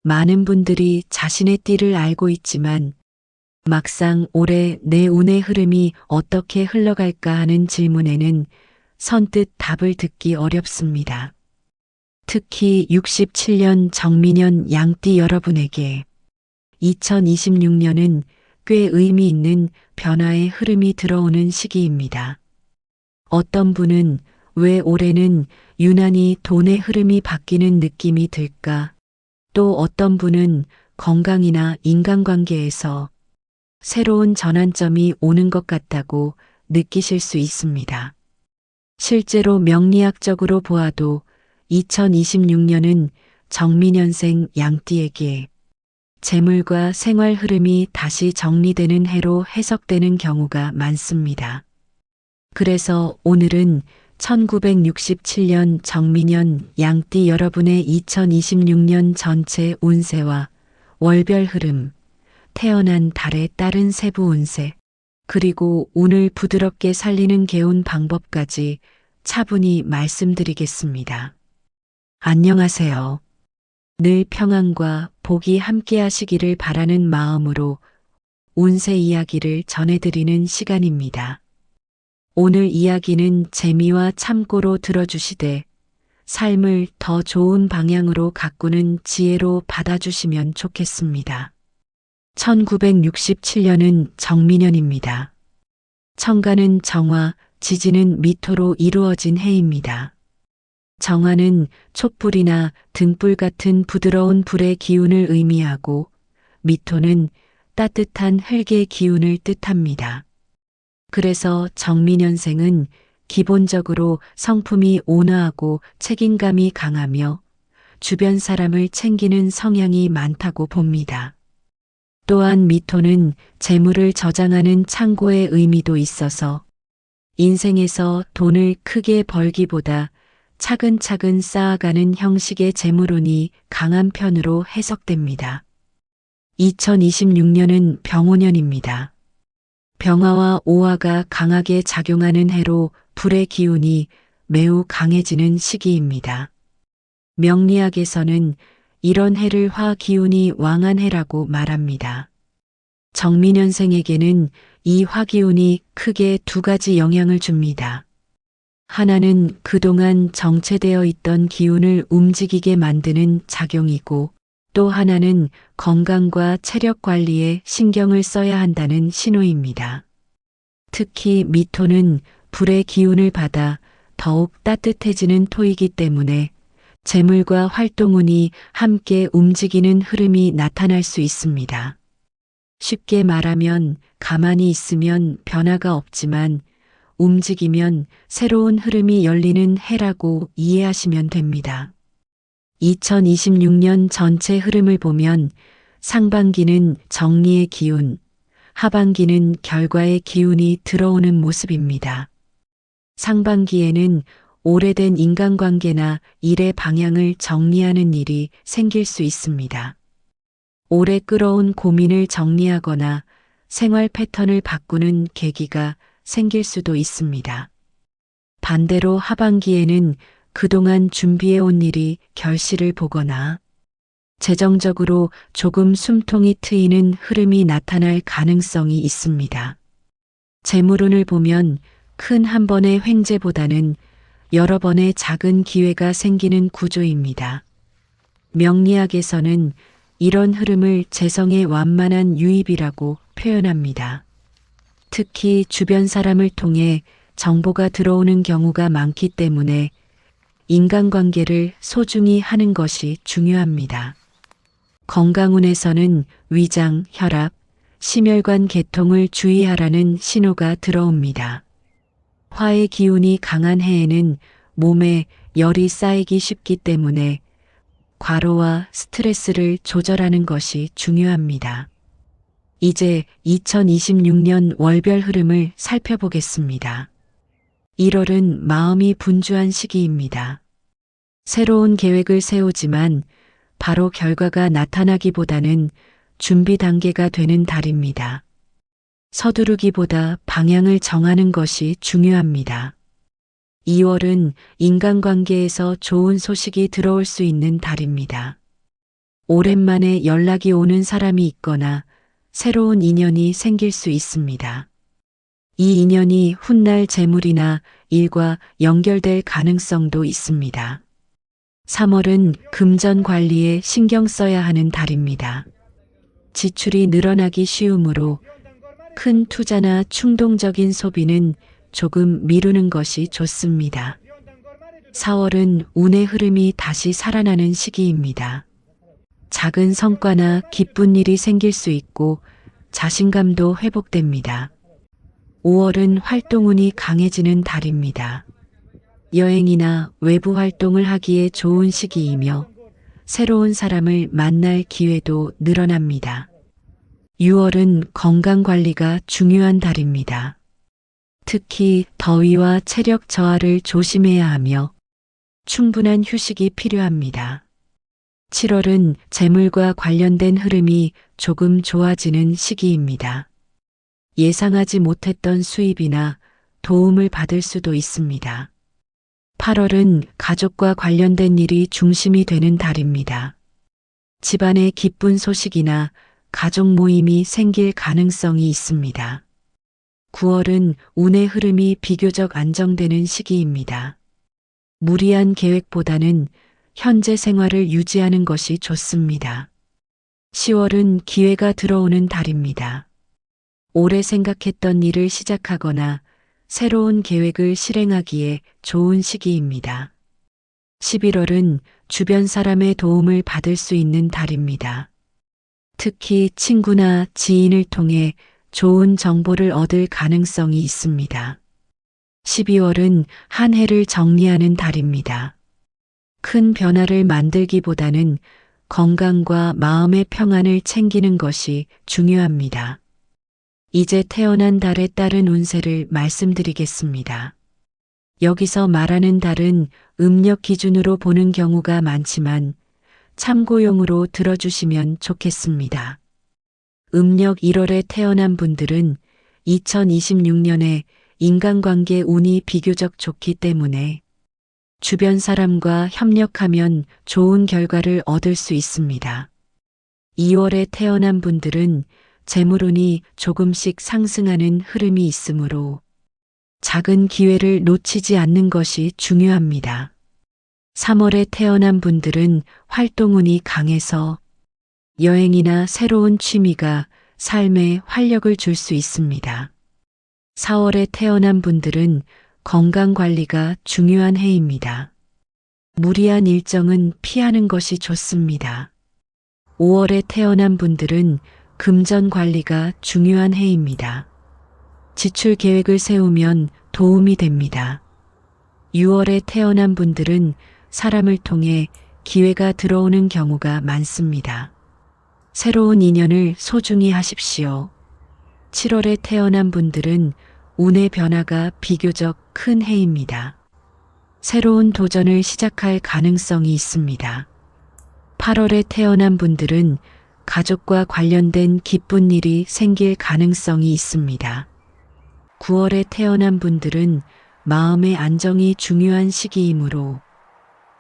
많은 분들이 자신의 띠를 알고 있지만 막상 올해 내 운의 흐름이 어떻게 흘러갈까 하는 질문에는 선뜻 답을 듣기 어렵습니다. 특히 67년 정민년 양띠 여러분에게 2026년은 꽤 의미 있는 변화의 흐름이 들어오는 시기입니다. 어떤 분은 왜 올해는 유난히 돈의 흐름이 바뀌는 느낌이 들까? 또 어떤 분은 건강이나 인간관계에서 새로운 전환점이 오는 것 같다고 느끼실 수 있습니다. 실제로 명리학적으로 보아도 2026년은 정민년생 양띠에게 재물과 생활 흐름이 다시 정리되는 해로 해석되는 경우가 많습니다. 그래서 오늘은 1967년 정민년 양띠 여러분의 2026년 전체 운세와 월별 흐름, 태어난 달에 따른 세부 운세, 그리고 운을 부드럽게 살리는 개운 방법까지 차분히 말씀드리겠습니다. 안녕하세요. 늘 평안과 복이 함께 하시기를 바라는 마음으로 운세 이야기를 전해드리는 시간입니다. 오늘 이야기는 재미와 참고로 들어주시되 삶을 더 좋은 방향으로 가꾸는 지혜로 받아주시면 좋겠습니다. 1967년은 정민년입니다. 청가는 정화, 지지는 미토로 이루어진 해입니다. 정화는 촛불이나 등불 같은 부드러운 불의 기운을 의미하고 미토는 따뜻한 흙의 기운을 뜻합니다. 그래서 정민년생은 기본적으로 성품이 온화하고 책임감이 강하며 주변 사람을 챙기는 성향이 많다고 봅니다. 또한 미토는 재물을 저장하는 창고의 의미도 있어서 인생에서 돈을 크게 벌기보다 차근차근 쌓아가는 형식의 재물운이 강한 편으로 해석됩니다. 2026년은 병오년입니다. 병화와 오화가 강하게 작용하는 해로 불의 기운이 매우 강해지는 시기입니다. 명리학에서는 이런 해를 화 기운이 왕한 해라고 말합니다. 정민년생에게는 이 화 기운이 크게 두 가지 영향을 줍니다. 하나는 그동안 정체되어 있던 기운을 움직이게 만드는 작용이고 또 하나는 건강과 체력 관리에 신경을 써야 한다는 신호입니다. 특히 미토는 불의 기운을 받아 더욱 따뜻해지는 토이기 때문에 재물과 활동운이 함께 움직이는 흐름이 나타날 수 있습니다. 쉽게 말하면 가만히 있으면 변화가 없지만 움직이면 새로운 흐름이 열리는 해라고 이해하시면 됩니다. 2026년 전체 흐름을 보면 상반기는 정리의 기운, 하반기는 결과의 기운이 들어오는 모습입니다. 상반기에는 오래된 인간관계나 일의 방향을 정리하는 일이 생길 수 있습니다. 오래 끌어온 고민을 정리하거나 생활 패턴을 바꾸는 계기가 생길 수도 있습니다. 반대로 하반기에는 그동안 준비해온 일이 결실을 보거나 재정적으로 조금 숨통이 트이는 흐름이 나타날 가능성이 있습니다. 재물운을 보면 큰 한 번의 횡재보다는 여러 번의 작은 기회가 생기는 구조입니다. 명리학에서는 이런 흐름을 재성의 완만한 유입이라고 표현합니다. 특히 주변 사람을 통해 정보가 들어오는 경우가 많기 때문에 인간관계를 소중히 하는 것이 중요합니다. 건강운에서는 위장, 혈압, 심혈관 계통을 주의하라는 신호가 들어옵니다. 화의 기운이 강한 해에는 몸에 열이 쌓이기 쉽기 때문에 과로와 스트레스를 조절하는 것이 중요합니다. 이제 2026년 월별 흐름을 살펴보겠습니다. 1월은 마음이 분주한 시기입니다. 새로운 계획을 세우지만 바로 결과가 나타나기보다는 준비 단계가 되는 달입니다. 서두르기보다 방향을 정하는 것이 중요합니다. 2월은 인간관계에서 좋은 소식이 들어올 수 있는 달입니다. 오랜만에 연락이 오는 사람이 있거나 새로운 인연이 생길 수 있습니다. 이 인연이 훗날 재물이나 일과 연결될 가능성도 있습니다. 3월은 금전 관리에 신경 써야 하는 달입니다. 지출이 늘어나기 쉬우므로 큰 투자나 충동적인 소비는 조금 미루는 것이 좋습니다. 4월은 운의 흐름이 다시 살아나는 시기입니다. 작은 성과나 기쁜 일이 생길 수 있고 자신감도 회복됩니다. 5월은 활동운이 강해지는 달입니다. 여행이나 외부 활동을 하기에 좋은 시기이며 새로운 사람을 만날 기회도 늘어납니다. 6월은 건강관리가 중요한 달입니다. 특히 더위와 체력 저하를 조심해야 하며 충분한 휴식이 필요합니다. 7월은 재물과 관련된 흐름이 조금 좋아지는 시기입니다. 예상하지 못했던 수입이나 도움을 받을 수도 있습니다. 8월은 가족과 관련된 일이 중심이 되는 달입니다. 집안에 기쁜 소식이나 가족 모임이 생길 가능성이 있습니다. 9월은 운의 흐름이 비교적 안정되는 시기입니다. 무리한 계획보다는 현재 생활을 유지하는 것이 좋습니다. 10월은 기회가 들어오는 달입니다. 오래 생각했던 일을 시작하거나 새로운 계획을 실행하기에 좋은 시기입니다. 11월은 주변 사람의 도움을 받을 수 있는 달입니다. 특히 친구나 지인을 통해 좋은 정보를 얻을 가능성이 있습니다. 12월은 한 해를 정리하는 달입니다. 큰 변화를 만들기보다는 건강과 마음의 평안을 챙기는 것이 중요합니다. 이제 태어난 달에 따른 운세를 말씀드리겠습니다. 여기서 말하는 달은 음력 기준으로 보는 경우가 많지만 참고용으로 들어주시면 좋겠습니다. 음력 1월에 태어난 분들은 2026년에 인간관계 운이 비교적 좋기 때문에 주변 사람과 협력하면 좋은 결과를 얻을 수 있습니다. 2월에 태어난 분들은 재물운이 조금씩 상승하는 흐름이 있으므로 작은 기회를 놓치지 않는 것이 중요합니다. 3월에 태어난 분들은 활동운이 강해서 여행이나 새로운 취미가 삶에 활력을 줄 수 있습니다. 4월에 태어난 분들은 건강관리가 중요한 해입니다. 무리한 일정은 피하는 것이 좋습니다. 5월에 태어난 분들은 금전 관리가 중요한 해입니다. 지출 계획을 세우면 도움이 됩니다. 6월에 태어난 분들은 사람을 통해 기회가 들어오는 경우가 많습니다. 새로운 인연을 소중히 하십시오. 7월에 태어난 분들은 운의 변화가 비교적 큰 해입니다. 새로운 도전을 시작할 가능성이 있습니다. 8월에 태어난 분들은 가족과 관련된 기쁜 일이 생길 가능성이 있습니다. 9월에 태어난 분들은 마음의 안정이 중요한 시기이므로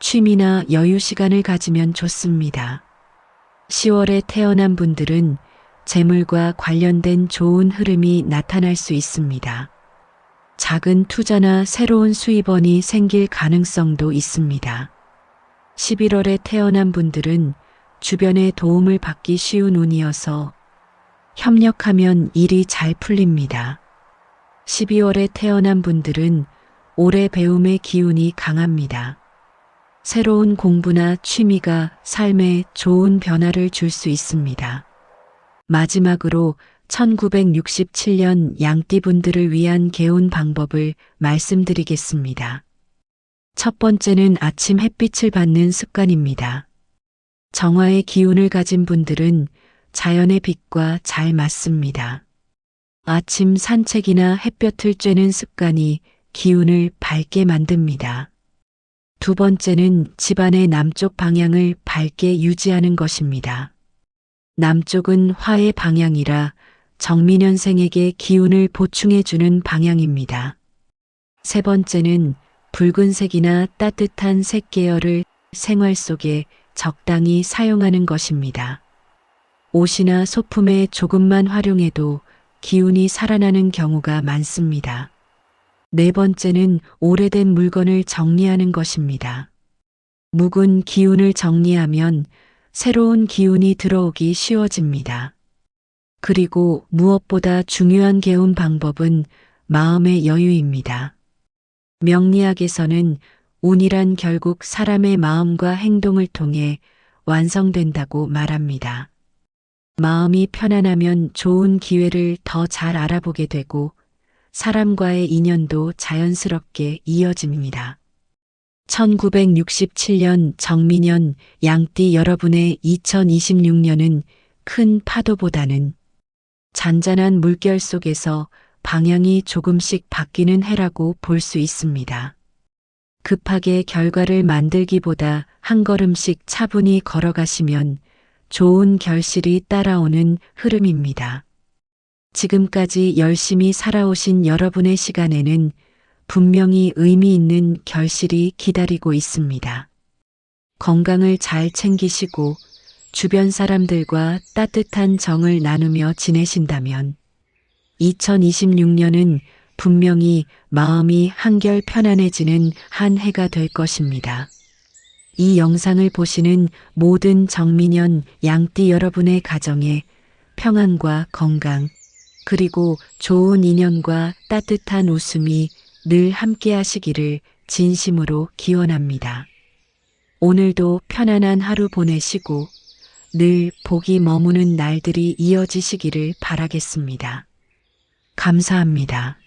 취미나 여유 시간을 가지면 좋습니다. 10월에 태어난 분들은 재물과 관련된 좋은 흐름이 나타날 수 있습니다. 작은 투자나 새로운 수입원이 생길 가능성도 있습니다. 11월에 태어난 분들은 주변의 도움을 받기 쉬운 운이어서 협력하면 일이 잘 풀립니다. 12월에 태어난 분들은 올해 배움의 기운이 강합니다. 새로운 공부나 취미가 삶에 좋은 변화를 줄 수 있습니다. 마지막으로 1967년 양띠분들을 위한 개운 방법을 말씀드리겠습니다. 첫 번째는 아침 햇빛을 받는 습관입니다. 정화의 기운을 가진 분들은 자연의 빛과 잘 맞습니다. 아침 산책이나 햇볕을 쬐는 습관이 기운을 밝게 만듭니다. 두 번째는 집안의 남쪽 방향을 밝게 유지하는 것입니다. 남쪽은 화의 방향이라 정민년생에게 기운을 보충해주는 방향입니다. 세 번째는 붉은색이나 따뜻한 색 계열을 생활 속에 적당히 사용하는 것입니다. 옷이나 소품에 조금만 활용해도 기운이 살아나는 경우가 많습니다. 네 번째는 오래된 물건을 정리하는 것입니다. 묵은 기운을 정리하면 새로운 기운이 들어오기 쉬워집니다. 그리고 무엇보다 중요한 개운 방법은 마음의 여유입니다. 명리학에서는 운이란 결국 사람의 마음과 행동을 통해 완성된다고 말합니다. 마음이 편안하면 좋은 기회를 더 잘 알아보게 되고 사람과의 인연도 자연스럽게 이어집니다. 1967년 정민년 양띠 여러분의 2026년은 큰 파도보다는 잔잔한 물결 속에서 방향이 조금씩 바뀌는 해라고 볼 수 있습니다. 급하게 결과를 만들기보다 한 걸음씩 차분히 걸어가시면 좋은 결실이 따라오는 흐름입니다. 지금까지 열심히 살아오신 여러분의 시간에는 분명히 의미 있는 결실이 기다리고 있습니다. 건강을 잘 챙기시고 주변 사람들과 따뜻한 정을 나누며 지내신다면 2026년은 분명히 마음이 한결 편안해지는 한 해가 될 것입니다. 이 영상을 보시는 모든 정민년 양띠 여러분의 가정에 평안과 건강, 그리고 좋은 인연과 따뜻한 웃음이 늘 함께 하시기를 진심으로 기원합니다. 오늘도 편안한 하루 보내시고 늘 복이 머무는 날들이 이어지시기를 바라겠습니다. 감사합니다.